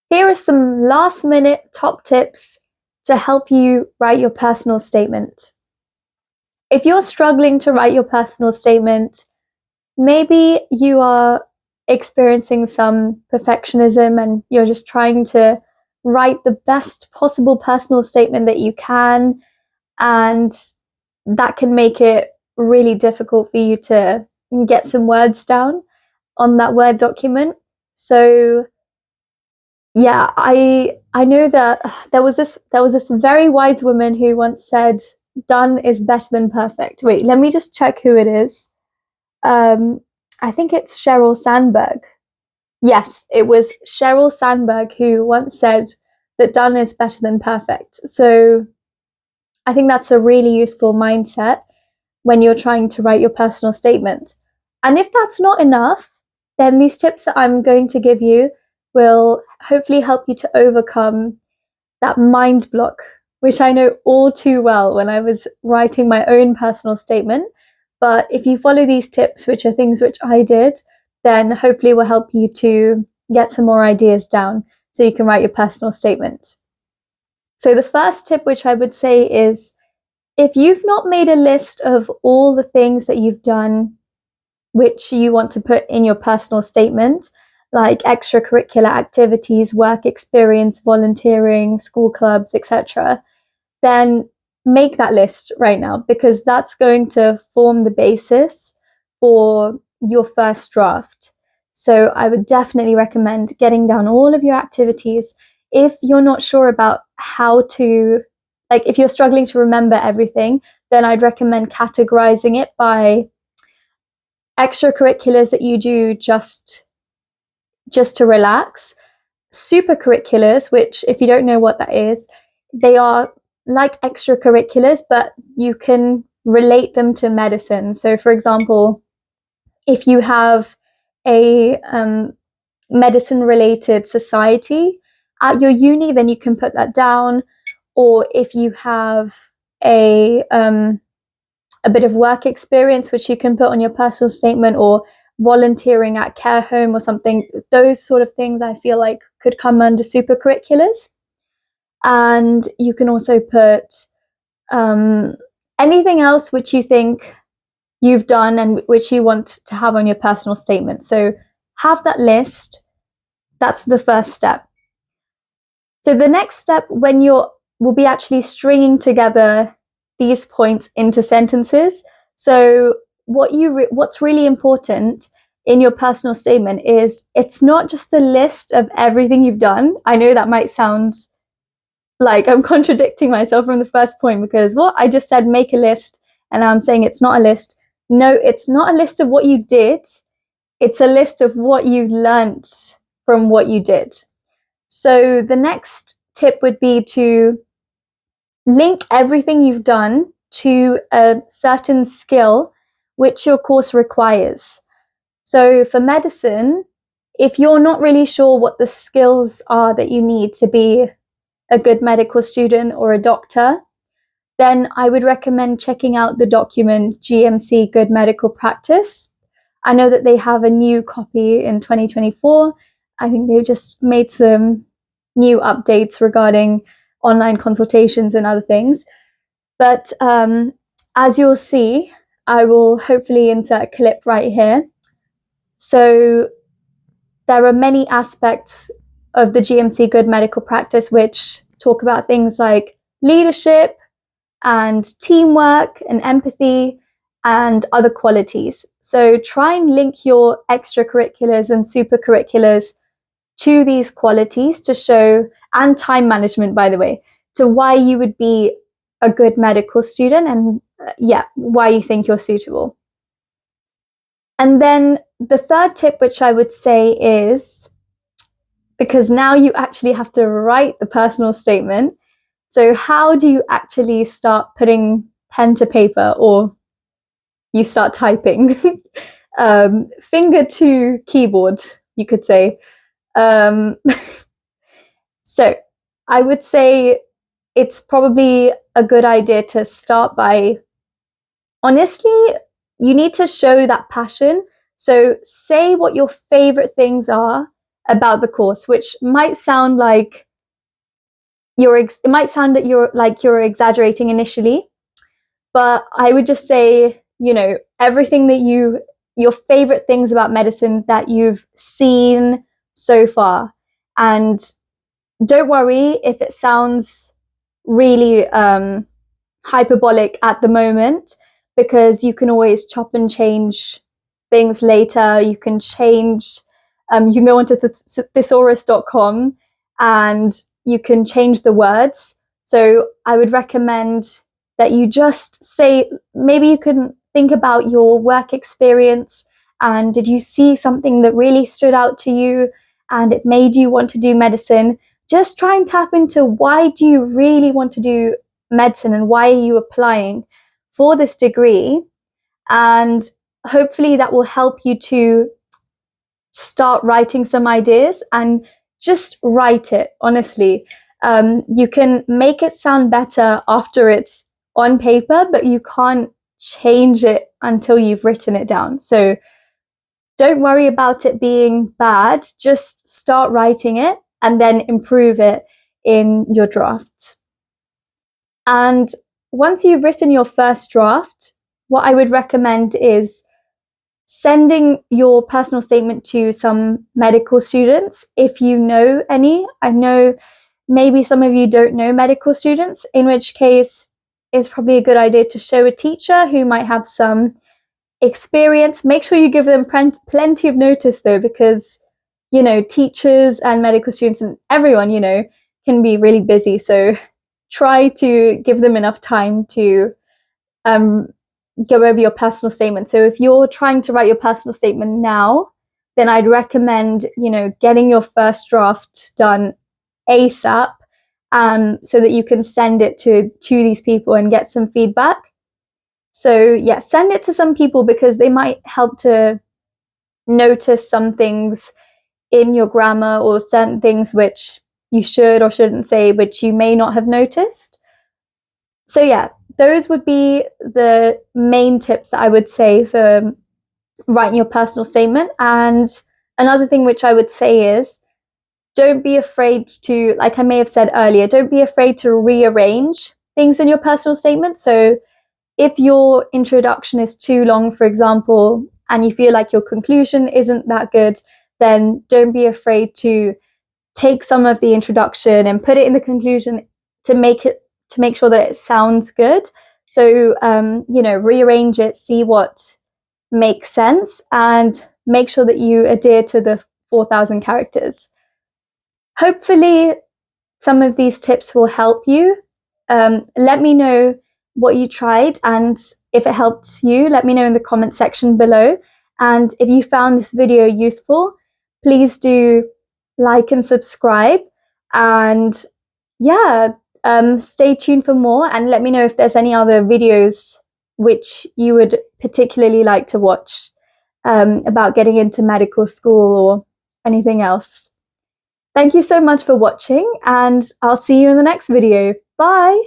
Here are some last minute top tips to help you write your personal statement. If you're struggling to write your personal statement, maybe you are experiencing some perfectionism and you're just trying to write the best possible personal statement that you can, and that can make it really difficult for you to get some words down on that Word document. So yeah, I know that there was this very wise woman who once said, "Done is better than perfect." Wait, let me just check who it is. Um, I think it's Sheryl Sandberg. Yes, it was Sheryl Sandberg who once said that done is better than perfect. So I think that's a really useful mindset when you're trying to write your personal statement. And if that's not enough, then these tips that I'm going to give you will hopefully help you to overcome that mind block, which I know all too well when I was writing my own personal statement. But if you follow these tips, which are things which I did, then hopefully will help you to get some more ideas down so you can write your personal statement. So the first tip, which I would say, is if you've not made a list of all the things that you've done which you want to put in your personal statement, like extracurricular activities, work experience, volunteering, school clubs, etc., then make that list right now, because that's going to form the basis for your first draft. So I would definitely recommend getting down all of your activities. If you're not sure about how to, like if you're struggling to remember everything, then I'd recommend categorizing it by extracurriculars that you do just to relax, supercurriculars, which if you don't know what that is, they are like extracurriculars, but you can relate them to medicine. So for example, if you have a medicine related society at your uni, then you can put that down. Or if you have a bit of work experience, which you can put on your personal statement, or volunteering at care home or something, those sort of things I feel like could come under supercurriculars. And you can also put anything else which you think you've done and which you want to have on your personal statement. So have that list. That's the first step. So the next step, when will be actually stringing together these points into sentences. So what's really important in your personal statement is it's not just a list of everything you've done. I know that might sound like I'm contradicting myself from the first point, because I just said make a list, and now I'm saying it's not a list. No, it's not a list of what you did. It's a list of what you learnt from what you did. So the next tip would be to link everything you've done to a certain skill which your course requires. So for medicine, if you're not really sure what the skills are that you need to be a good medical student or a doctor, then I would recommend checking out the document GMC Good Medical Practice. I know that they have a new copy in 2024. I think they've just made some new updates regarding online consultations and other things. But as you'll see, I will hopefully insert a clip right here. So there are many aspects of the GMC Good Medical Practice which talk about things like leadership and teamwork and empathy and other qualities. So try and link your extracurriculars and supercurriculars to these qualities to show, and time management, by the way, to why you would be a good medical student and why you think you're suitable. And then the third tip, which I would say is, because now you actually have to write the personal statement. So how do you actually start putting pen to paper, or you start typing? Finger to keyboard, you could say. So I would say it's probably a good idea to start by, honestly, you need to show that passion. So say what your favorite things are about the course, which might sound like you're exaggerating initially, but I would just say, everything that your favorite things about medicine that you've seen so far. And don't worry if it sounds really hyperbolic at the moment, because you can always chop and change things later. You can change, you can go onto thesaurus.com and you can change the words. So I would recommend that you just say, maybe you can think about your work experience, and did you see something that really stood out to you and it made you want to do medicine? Just try and tap into, why do you really want to do medicine and why are you applying for this degree? And hopefully that will help you to start writing some ideas, and just write it, honestly. You can make it sound better after it's on paper, but you can't change it until you've written it down. So don't worry about it being bad. Just start writing it and then improve it in your drafts. And once you've written your first draft, what I would recommend is sending your personal statement to some medical students, if you know any. I know maybe some of you don't know medical students, in which case it's probably a good idea to show a teacher who might have some experience. Make sure you give them plenty of notice though, because teachers and medical students and everyone can be really busy. So try to give them enough time to go over your personal statement. So if you're trying to write your personal statement now, then I'd recommend getting your first draft done ASAP, so that you can send it to these people and get some feedback. So yeah, send it to some people, because they might help to notice some things in your grammar, or certain things which you should or shouldn't say, which you may not have noticed. So yeah, those would be the main tips that I would say for writing your personal statement. And another thing which I would say is, don't be afraid to, like I may have said earlier, don't be afraid to rearrange things in your personal statement. So if your introduction is too long, for example, and you feel like your conclusion isn't that good, then don't be afraid to take some of the introduction and put it in the conclusion to make sure that it sounds good. So, rearrange it, see what makes sense, and make sure that you adhere to the 4,000 characters. Hopefully, some of these tips will help you. Let me know what you tried, and if it helped you, let me know in the comment section below. And if you found this video useful, please do like and subscribe. And yeah, stay tuned for more, and let me know if there's any other videos which you would particularly like to watch about getting into medical school or anything else. Thank you so much for watching, and I'll see you in the next video. Bye!